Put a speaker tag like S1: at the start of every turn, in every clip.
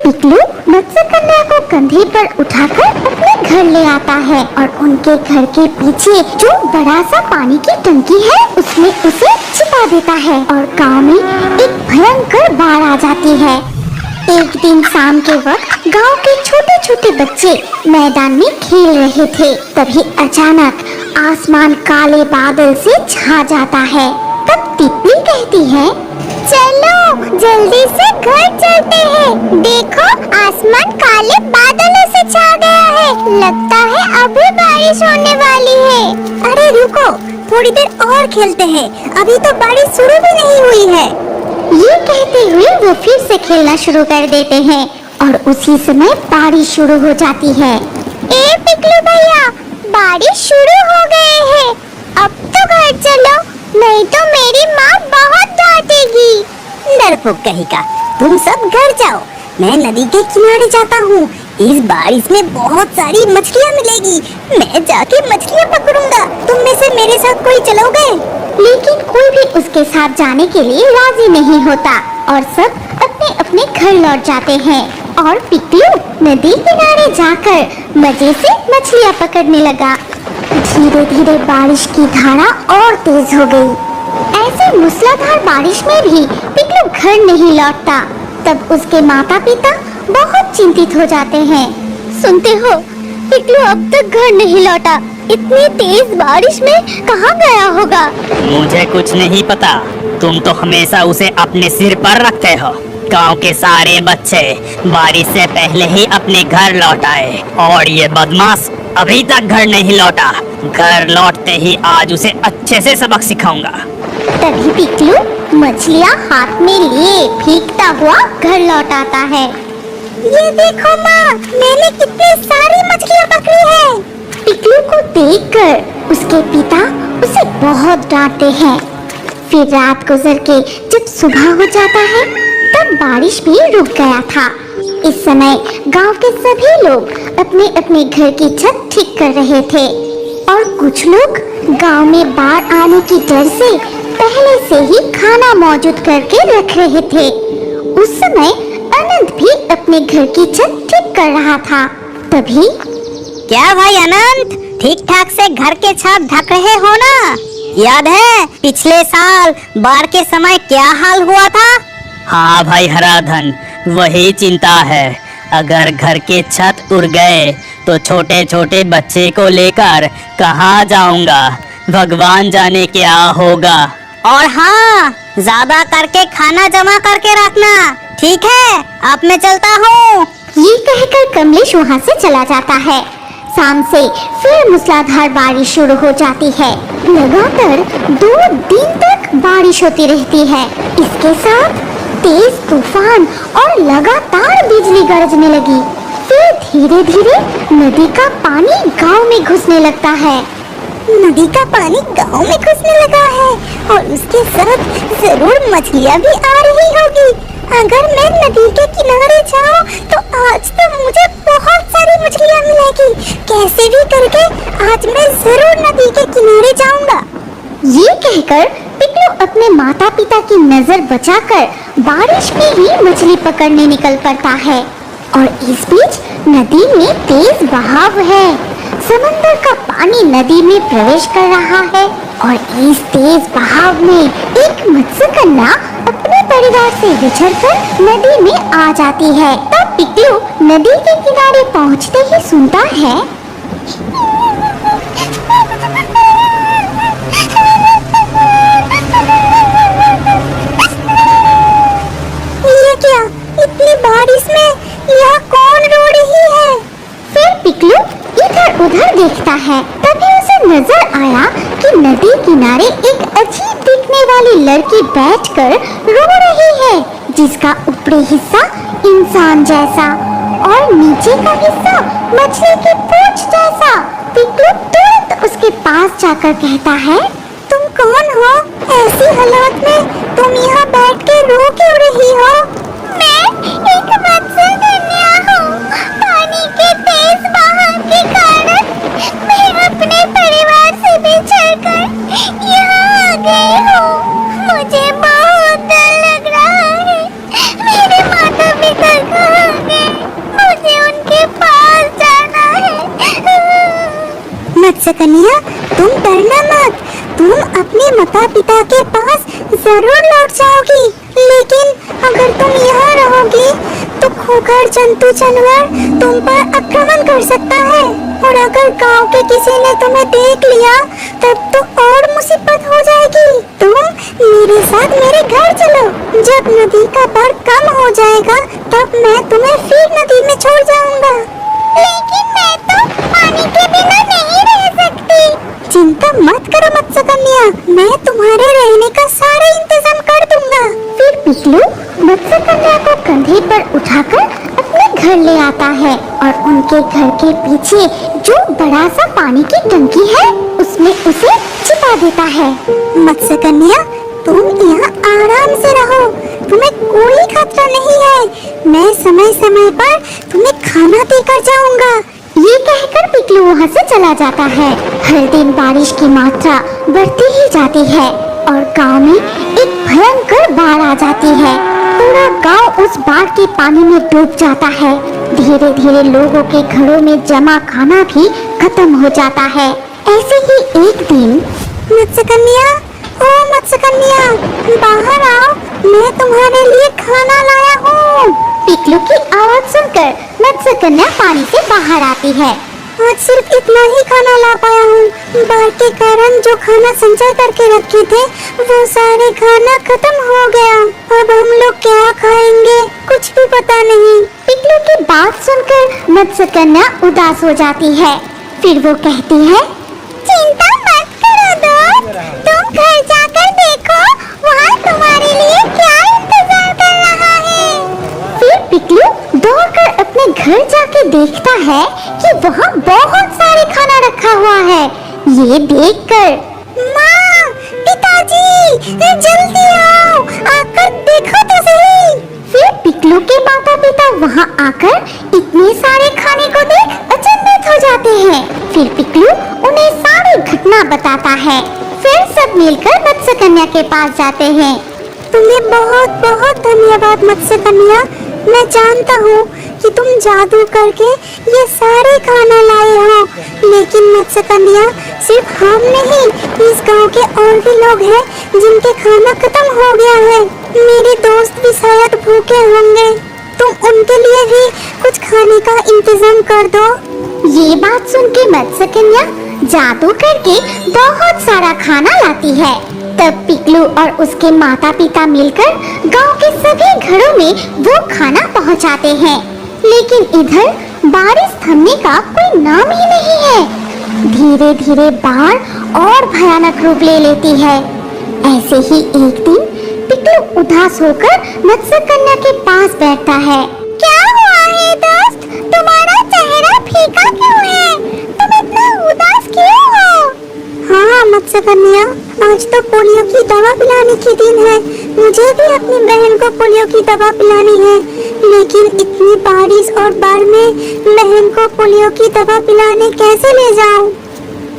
S1: पिकलू मत्स्य कन्या को कंधे पर उठाकर अपने घर ले आता है और उनके घर के पीछे जो बड़ा सा पानी की टंकी है उसमें उसे छिपा देता है और गांव में एक भयंकर बाढ़ आ जाती है। एक दिन शाम के वक्त गांव के छोटे छोटे बच्चे मैदान में खेल रहे थे। तभी अचानक आसमान काले बादल से छा जाता है। तब तितली कहती है, चलो जल्दी से घर चलते हैं। देखो आसमान काले बादलों से छा गया है। लगता है अभी बारिश होने वाली है।
S2: अरे रुको, थोड़ी देर और खेलते हैं, अभी तो बारिश शुरू भी नहीं हुई है।
S1: ये कहते हुए वो फिर से खेलना शुरू कर देते हैं और उसी समय बारिश शुरू हो जाती है। ए पिकलू भैया, बारिश शुरू हो गए हैं, अब तो घर चलो, नहीं तो मेरी माँ बहुत डांटेगी।
S2: डरपोक कहीं का, तुम सब घर जाओ, मैं नदी के किनारे जाता हूँ। इस बारिश में बहुत सारी मछलियाँ मिलेगी, मैं जाके मछलियाँ पकड़ूंगा। तुम में से मेरे साथ कोई चलोगे?
S1: लेकिन कोई भी उसके साथ जाने के लिए राजी नहीं होता और सब अपने अपने घर लौट जाते हैं। और पिकलू नदी किनारे जाकर मजे से मछलियाँ पकड़ने लगा। धीरे धीरे बारिश की धारा और तेज हो गई। ऐसे मूसलाधार बारिश में भी पिकलू घर नहीं लौटता। तब उसके माता पिता बहुत चिंतित हो जाते हैं। सुनते हो, पिकलू अब तक घर नहीं लौटा। इतनी तेज बारिश में कहाँ गया होगा?
S3: मुझे कुछ नहीं पता, तुम तो हमेशा उसे अपने सिर पर रखते हो। गांव के सारे बच्चे बारिश से पहले ही अपने घर लौट आए और ये बदमाश अभी तक घर नहीं लौटा। घर लौटते ही आज उसे अच्छे से सबक सिखाऊंगा।
S1: तभी पिकलू मछलियाँ हाथ में लिए भीगता हुआ घर लौट आता है।
S2: ये देखो माँ, मैंने कितनी सारी मछलियाँ पकड़ी है।
S1: पिकलू को देखकर उसके पिता उसे बहुत डांटते हैं। फिर रात गुजर के जब सुबह हो जाता है तब बारिश भी रुक गया था। इस समय गांव के सभी लोग अपने अपने घर की छत ठीक कर रहे थे और कुछ लोग गांव में बाढ़ आने की डर से पहले से ही खाना मौजूद करके रख रहे थे। उस समय अनंत भी अपने घर की छत ठीक कर रहा था। तभी,
S2: क्या भाई अनंत, ठीक ठाक से घर के छत ढक रहे हो ना? याद है पिछले साल बाढ़ के समय क्या हाल हुआ था?
S3: हाँ भाई हराधन, वही चिंता है। अगर घर के छत उड़ गए तो छोटे छोटे बच्चे को लेकर कहाँ जाऊंगा, भगवान जाने क्या होगा।
S2: और हाँ, ज्यादा करके खाना जमा करके रखना, ठीक है? अब मैं चलता हूँ।
S1: ये कहकर कमलेश वहाँ से चला जाता है। शाम से फिर मूसलाधार बारिश शुरू हो जाती है। लगातार 2 दिन तक बारिश होती रहती है। इसके साथ तेज तूफान और लगातार बिजली गरजने लगी। फिर धीरे धीरे नदी का पानी गांव में घुसने लगता है।
S2: नदी का पानी गांव में घुसने लगा है और उसके साथ जरूर मछलियाँ भी आ रही होगी। अगर मैं नदी के किनारे जाऊँ तो आज तो मुझे बहुत सारी मछलियाँ मिलेगी। कैसे भी करके आज मैं जरूर नदी के किनारे जाऊँगा।
S1: ये कहकर पिकलू अपने माता पिता की नजर बचाकर बारिश में ही मछली पकड़ने निकल पड़ता है। और इस बीच नदी में तेज बहाव है। समंदर का पानी नदी में प्रवेश कर रहा है और इस तेज बहाव में एक मत्स्य कन्या अपने परिवार से बिछड़कर नदी में आ जाती है। तब पिकलू नदी के किनारे पहुंचते ही सुनता है,
S2: ये क्या, इतनी बारिश में यहाँ कौन रो रही है?
S1: फिर पिकलू इधर उधर देखता है। तभी उसे नजर आया कि नदी किनारे एक अजीब दिखने वाली लड़की बैठकर रो रही है, जिसका ऊपरी हिस्सा इंसान जैसा और नीचे का हिस्सा मछली की पूंछ जैसा। पिकलू तुरंत उसके पास जाकर कहता है,
S2: तुम कौन हो? ऐसी हालात में तुम यहाँ बैठ के रो क्यों रही हो?
S1: मैं एक मत्स्य कन्या हूँ। पानी के तेज बहाव के कारण मैं अपने परिवार से बिछड़कर यहाँ आ गई हूँ। मुझे बहुत डर लग रहा है। मेरे माता पिता कहाँ गए?
S2: कन्या, तुम डरना मत। तुम अपने माता पिता के पास जरूर लौट जाओगी, लेकिन अगर तुम यहाँ रहोगी तो खूंखार जंतु जानवर तुम पर आक्रमण कर सकता है, और अगर गांव के किसी ने तुम्हें देख लिया तब तो और मुसीबत हो जाएगी। तुम मेरे साथ मेरे घर चलो। जब नदी का बाढ़ कम हो जाएगा तब मैं तुम्हें फिर नदी में छोड़ जाऊंगा।
S1: लेकिन मैं तो पानी के बिना नहीं रह सकती।
S2: चिंता मत करो मत्स्य कन्या, मैं तुम्हारे रहने का सारा इंतजाम कर दूंगा।
S1: फिर पिकलू मत्स्य कन्या को कंधे पर उठाकर अपने घर ले आता है और उनके घर के पीछे जो बड़ा सा पानी की टंकी है उसमें उसे छिपा देता है।
S2: मत्स्य कन्या, तुम यहाँ आराम से रहो, तुम्हें कोई खतरा नहीं है। मैं समय समय पर तुम्हें खाना देकर जाऊंगा।
S1: ये कहकर पिकलू वहाँ से चला जाता है। हर दिन बारिश की मात्रा बढ़ती ही जाती है और गांव में एक भयंकर बाढ़ आ जाती है। पूरा गांव उस बाढ़ के पानी में डूब जाता है। धीरे धीरे लोगों के घरों में जमा खाना भी खत्म हो जाता है। ऐसे ही एक दिन
S2: मत्स्य कन्या, ओ मत्स्य कन्या, बाहर आओ, मैं तुम्हारे लिए खाना लाया हूँ।
S1: पिकलू की आवाज सुनकर मत्स्य कन्या पानी से बाहर आती है।
S2: आज सिर्फ इतना ही खाना ला पाया हूँ। बाढ़ के कारण जो खाना संचय करके रखे थे वो सारे खाना खत्म हो गया। अब हम लोग क्या खाएंगे कुछ भी पता नहीं।
S1: पिकलू की बात सुनकर मत्स्य कन्या उदास हो जाती है। फिर वो कहती है,
S2: चिंता मत करो दोस्त, तुम घर जाकर देखो वहाँ तुम्हारे लिए क्या इंतजार कर रहा है।
S1: फिर पिकलू दौड़कर अपने घर जाके देखता है कि वहाँ बहुत सारे खाना रखा हुआ है। ये देखकर
S2: माँ, पिताजी, जल्दी आओ, आकर देखो तो सही।
S1: फिर पिकलू के माता पिता वहाँ आकर इतने सारे खाने को देख अचंभित हो जाते हैं। फिर पिकलू उन्हें सारी घटना बताता है। फिर सब मिलकर मत्स्य कन्या के पास जाते हैं।
S2: तुम्हें बहुत बहुत धन्यवाद मत्स्य कन्या। मैं जानता हूँ कि तुम जादू करके ये सारे खाना लाए हो, लेकिन मत्स्य कन्या सिर्फ हम नहीं, इस गांव के और भी लोग हैं जिनके खाना खत्म हो गया है। मेरे दोस्त भी शायद भूखे होंगे, तुम उनके लिए भी कुछ खाने का इंतजाम कर दो।
S1: ये बात सुन के मत्स्य कन्या जादू करके बहुत सारा खाना लाती है। तब पिकलू और उसके माता पिता मिलकर गांव के सभी घरों में वो खाना पहुंचाते हैं। लेकिन इधर बारिश थमने का कोई नाम ही नहीं है। धीरे धीरे बाढ़ और भयानक रूप ले लेती है। ऐसे ही एक दिन पिकलू उदास होकर मत्स्य कन्या के पास बैठता है।
S2: क्या हुआ है दोस्त, तुम्हारा चेहरा फीका क्यों है? तुम इतना उदास क्यों हो? हाँ मत्स्य कन्या, आज तो पोलियो की दवा पिलाने के दिन है। मुझे भी अपनी बहन को पोलियो की दवा पिलानी है, लेकिन इतनी बारिश और बाढ़ में बहन को पोलियो की दवा पिलाने कैसे ले जाऊं?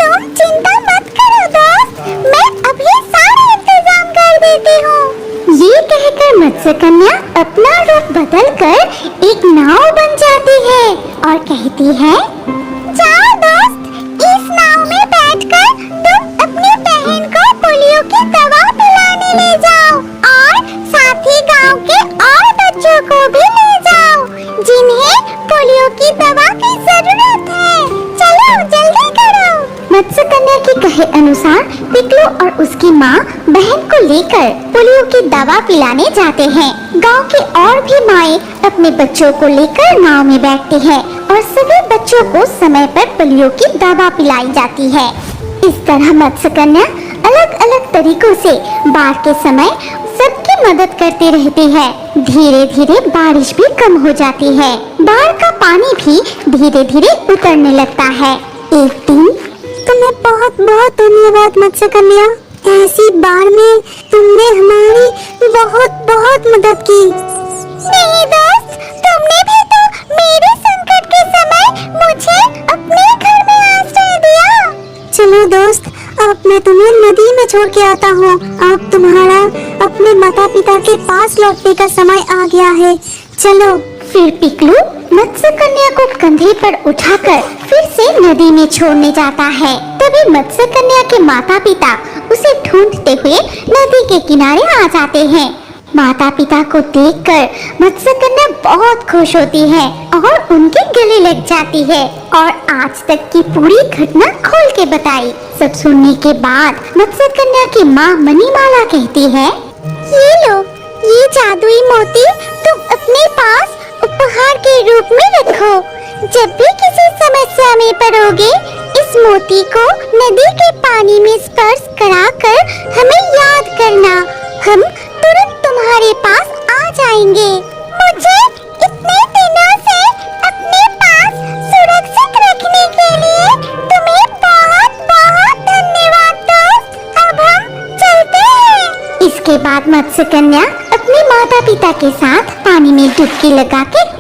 S2: तुम चिंता मत करो दोस्त, मैं अभी सारा इंतजाम कर देती हूँ।
S1: ये कहकर मत्स्य कन्या अपना रूप बदलकर एक नाव बन जाती है और कहती है,
S2: जाओ दोस्त, इस नाव में बैठकर तुम अपनी बहन को पोलियो की दवा पिलाने ले जाओ और साथ ही गांव के और बच्चों को भी ले जाओ जिन्हें पोलियो की दवा की जरूरत है। चलो जल्दी करो।
S1: मत्स्य कन्या के कहे अनुसार पिकलू और उसकी माँ बहन को लेकर पोलियो की दवा पिलाने जाते हैं। गांव के और भी माएं अपने बच्चों को लेकर नाव में बैठती हैं और सभी बच्चों को समय पर पोलियो की दवा पिलाई जाती है। इस तरह मत्स्य कन्या अलग अलग तरीकों से बाढ़ के समय सबकी मदद करती रहती है। धीरे धीरे बारिश भी कम हो जाती है। बाढ़ का पानी भी धीरे धीरे उतरने लगता है। एक दिन
S2: तुम्हें बहुत बहुत धन्यवाद मत्स्य कन्या। ऐसी बाढ़ में तुमने हमारी बहुत बहुत मदद की। नहीं दोस्त, तुमने भी तो मेरे संकट के समय मुझे अपने घर में आश्रय दिया। चलो दोस्त, अब मैं तुम्हें नदी में छोड़ के आता हूँ। अब तुम्हारा अपने माता पिता के पास लौटने का समय आ गया है। चलो।
S1: फिर पिकलू मत्स्य कन्या को कंधे पर उठाकर फिर से नदी में छोड़ने जाता है। तभी मत्स्य कन्या के माता पिता उसे ढूंढते हुए नदी के किनारे आ जाते हैं। माता पिता को देखकर मत्स्य कन्या बहुत खुश होती है और उनके गले लग जाती है और आज तक की पूरी घटना खोल के बताई। सब सुनने के बाद मत्स्य कन्या की माँ मणिमाला कहती है,
S2: ये लो, ये जादुई मोती तुम अपने पास उपहार के रूप में रखो। जब भी किसी समस्या में पड़ोगे, इस मोती को नदी के पानी में स्पर्श कराकर हमें याद करना। हम तुरंत तुम्हारे पास आ जाएंगे। मुझे इतने दिनों से अपने पास सुरक्षित रखने के लिए तुम्हें बहुत बहुत धन्यवाद दोस्त। अब हम चलते हैं।
S1: इसके बाद मत्स्य कन्या अपने माता पिता के साथ पानी में डुबकी लगा के